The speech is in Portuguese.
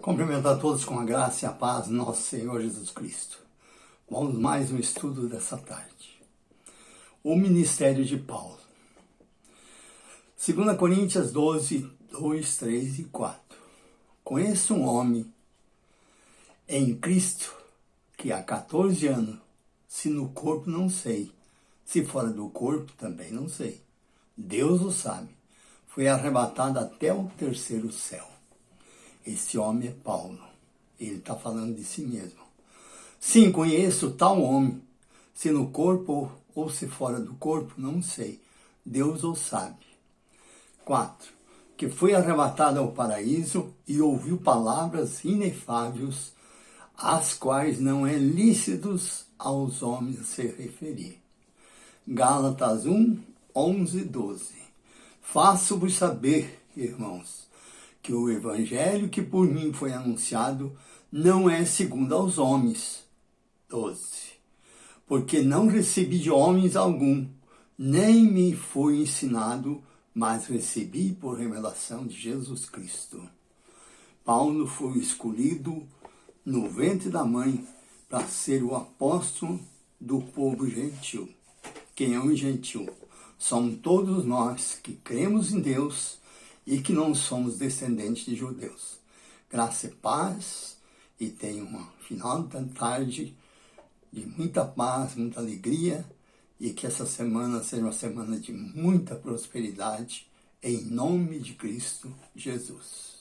Cumprimento a todos com a graça e a paz do nosso Senhor Jesus Cristo. Vamos mais um estudo dessa tarde. O ministério de Paulo. 2 Coríntios 12, 2, 3 e 4. Conheço um homem em Cristo que há 14 anos, se no corpo não sei, se fora do corpo também não sei. Deus o sabe. Foi arrebatado até o terceiro céu. Esse homem é Paulo. Ele está falando de si mesmo. Sim, conheço tal homem. Se no corpo ou se fora do corpo, não sei. Deus o sabe. 4. Que foi arrebatado ao paraíso e ouviu palavras inefáveis, às quais não é lícitos aos homens se referir. Gálatas 1, 11, 12. Faço-vos saber, irmãos, que o evangelho que por mim foi anunciado não é segundo aos homens. 12. Porque não recebi de homens algum, nem me foi ensinado, mas recebi por revelação de Jesus Cristo. Paulo foi escolhido no ventre da mãe para ser o apóstolo do povo gentil. Quem é um gentil? Somos todos nós que cremos em Deus e que não somos descendentes de judeus. Graça e paz, e tenha um final da tarde de muita paz, muita alegria, e que essa semana seja uma semana de muita prosperidade, em nome de Cristo Jesus.